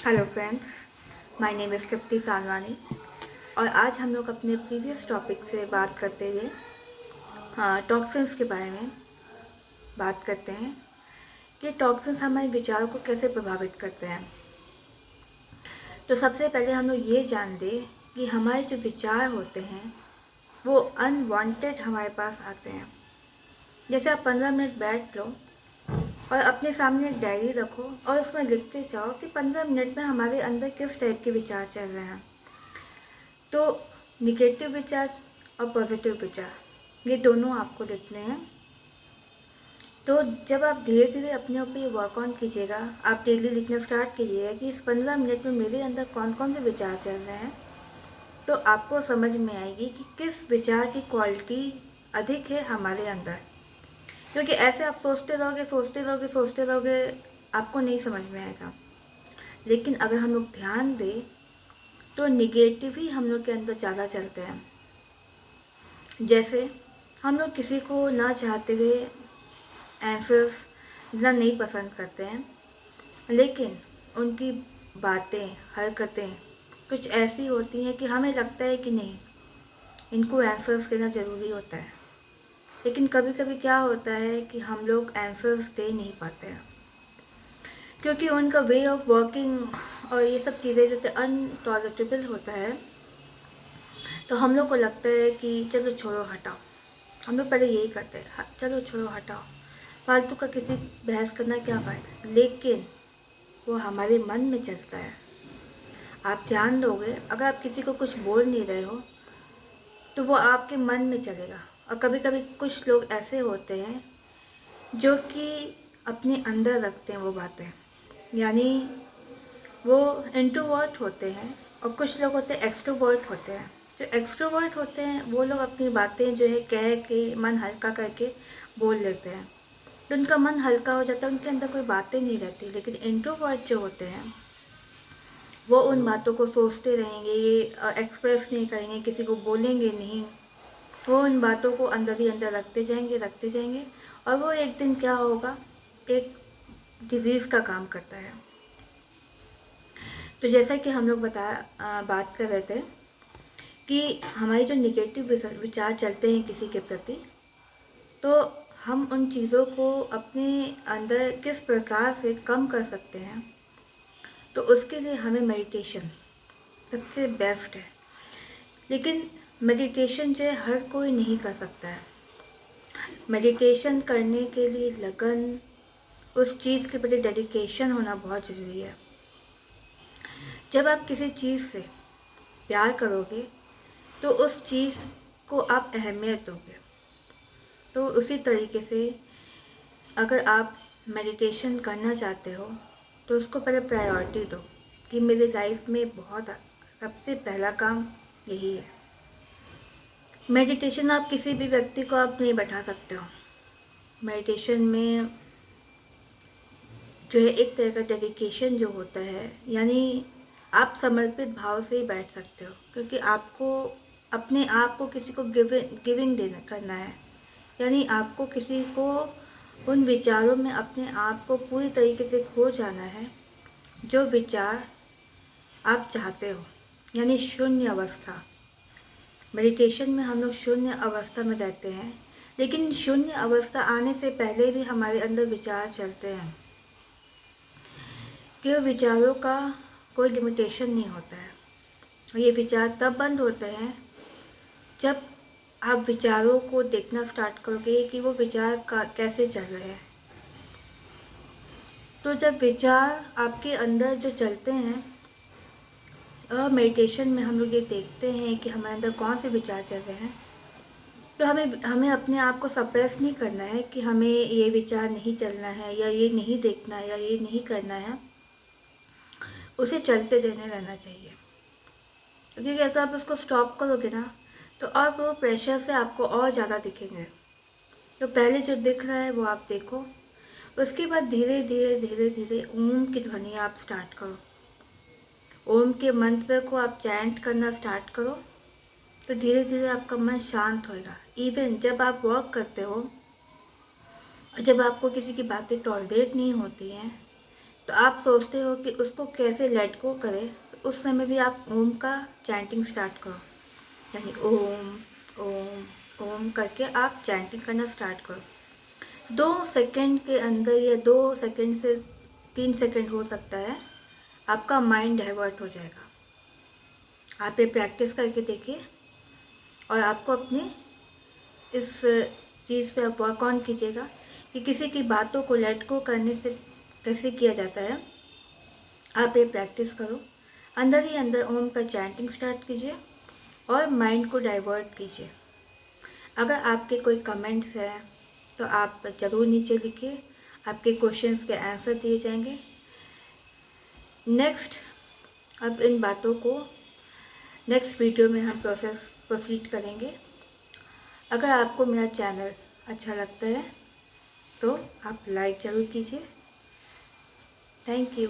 Hello friends, my name is Kripti Tanwani और आज हम लोग अपने प्रीवियस टॉपिक से बात करते हुए टॉक्सिन्स के बारे में बात करते हैं कि टॉक्सिन्स हमारे विचारों को कैसे प्रभावित करते हैं। तो सबसे पहले हम लोग ये जान लें कि हमारे जो विचार होते हैं वो अनवांटेड हमारे पास आते हैं। जैसे आप 15 मिनट बैठ लो और अपने सामने एक डायरी रखो और उसमें लिखते जाओ कि 15 मिनट में हमारे अंदर किस टाइप के विचार चल रहे हैं। तो निगेटिव विचार और पॉजिटिव विचार ये दोनों आपको लिखने हैं। तो जब आप धीरे धीरे अपने ऊपर ये वर्क ऑन कीजिएगा, आप डेली लिखना स्टार्ट कीजिएगा कि इस 15 मिनट में मेरे अंदर कौन कौन से विचार चल रहे हैं, तो आपको समझ में आएगी कि किस विचार की क्वालिटी अधिक है हमारे अंदर। क्योंकि ऐसे आप सोचते रहोगे आपको नहीं समझ में आएगा। लेकिन अगर हम लोग ध्यान दें तो निगेटिव ही हम लोग के अंदर ज़्यादा चलते हैं। जैसे हम लोग किसी को ना चाहते हुए आंसर्स देना नहीं पसंद करते हैं, लेकिन उनकी बातें हरकतें कुछ ऐसी होती हैं कि हमें लगता है कि नहीं, इनको आंसर्स देना ज़रूरी होता है। लेकिन कभी कभी क्या होता है कि हम लोग आंसर्स दे नहीं पाते हैं क्योंकि उनका वे ऑफ वर्किंग और ये सब चीज़ें जो अनटॉलरेटेबल होता है। तो हम लोग को लगता है कि चलो छोड़ो हटाओ, हम लोग पहले यही करते हैं, चलो छोड़ो हटाओ, फालतू का किसी बहस करना क्या फ़ायदा। लेकिन वो हमारे मन में चलता है। आप ध्यान दोगे, अगर आप किसी को कुछ बोल नहीं रहे हो तो वो आपके मन में चलेगा। और कभी कभी कुछ लोग ऐसे होते हैं जो कि अपने अंदर रखते हैं वो बातें, यानी वो इंट्रोवर्ट होते हैं और कुछ लोग होते हैं एक्सट्रोवर्ट होते हैं। जो एक्सट्रोवर्ट होते हैं वो लोग अपनी बातें जो है कह के मन हल्का करके बोल लेते हैं, तो उनका मन हल्का हो जाता है, उनके अंदर कोई बातें नहीं रहती। लेकिन इंट्रोवर्ट जो होते हैं वो उन बातों को सोचते रहेंगे, ये एक्सप्रेस नहीं करेंगे, किसी को बोलेंगे नहीं, वो उन बातों को अंदर ही अंदर रखते जाएंगे और वो एक दिन क्या होगा, एक डिजीज़ का काम करता है। तो जैसा कि हम लोग बात कर रहे थे कि हमारे जो निगेटिव विचार चलते हैं किसी के प्रति, तो हम उन चीज़ों को अपने अंदर किस प्रकार से कम कर सकते हैं। तो उसके लिए हमें मेडिटेशन सबसे बेस्ट है। लेकिन मेडिटेशन जो है हर कोई नहीं कर सकता है। मेडिटेशन करने के लिए लगन, उस चीज़ के प्रति डेडिकेशन होना बहुत ज़रूरी है। जब आप किसी चीज़ से प्यार करोगे तो उस चीज़ को आप अहमियत दोगे। तो उसी तरीके से अगर आप मेडिटेशन करना चाहते हो तो उसको पहले प्रायोरिटी दो कि मेरी लाइफ में सबसे पहला काम यही है। मेडिटेशन आप किसी भी व्यक्ति को आप नहीं बैठा सकते हो। मेडिटेशन में जो है एक तरह का डेडिकेशन जो होता है, यानी आप समर्पित भाव से ही बैठ सकते हो, क्योंकि आपको अपने आप को किसी को गिविंग देना करना है। यानी आपको किसी को उन विचारों में अपने आप को पूरी तरीके से खो जाना है जो विचार आप चाहते हो, यानी शून्य अवस्था। मेडिटेशन में हम लोग शून्य अवस्था में रहते हैं, लेकिन शून्य अवस्था आने से पहले भी हमारे अंदर विचार चलते हैं कि विचारों का कोई लिमिटेशन नहीं होता है। और ये विचार तब बंद होते हैं जब आप विचारों को देखना स्टार्ट करोगे कि वो विचार कैसे चल रहे हैं। तो जब विचार आपके अंदर जो चलते हैं, और मेडिटेशन में हम लोग ये देखते हैं कि हमारे अंदर कौन से विचार चल रहे हैं, तो हमें अपने आप को सप्रेस नहीं करना है कि हमें ये विचार नहीं चलना है या ये नहीं देखना है या ये नहीं करना है। उसे चलते देने रहना चाहिए, क्योंकि अगर आप उसको स्टॉप करोगे ना तो और वो प्रेशर से आपको और ज़्यादा दिखेंगे। तो पहले जो दिख रहा है वो आप देखो, उसके बाद धीरे धीरे धीरे धीरे ओम की ध्वनि आप स्टार्ट करो। ओम के मंत्र को आप चैंट करना स्टार्ट करो, तो धीरे धीरे आपका मन शांत होएगा। इवन जब आप वर्क करते हो और जब आपको किसी की बातें टॉलरेट नहीं होती हैं, तो आप सोचते हो कि उसको कैसे लेट गो करें, तो उस समय भी आप ओम का चैंटिंग स्टार्ट करो, यानी ओम ओम ओम करके आप चैंटिंग करना स्टार्ट करो। 2 सेकंड के अंदर या 2 सेकंड से 3 सेकंड हो सकता है, आपका माइंड डाइवर्ट हो जाएगा। आप ये प्रैक्टिस करके देखिए और आपको अपनी इस चीज़ पे आप वर्क ऑन कीजिएगा कि किसी की बातों को लेट गो करने से कैसे किया जाता है। आप ये प्रैक्टिस करो, अंदर ही अंदर ओम का चैंटिंग स्टार्ट कीजिए और माइंड को डाइवर्ट कीजिए। अगर आपके कोई कमेंट्स हैं तो आप ज़रूर नीचे लिखिए, आपके क्वेश्चंस के आंसर दिए जाएंगे। नेक्स्ट अब इन बातों को नेक्स्ट वीडियो में हम प्रोसीड करेंगे। अगर आपको मेरा चैनल अच्छा लगता है तो आप लाइक ज़रूर कीजिए। Thank you.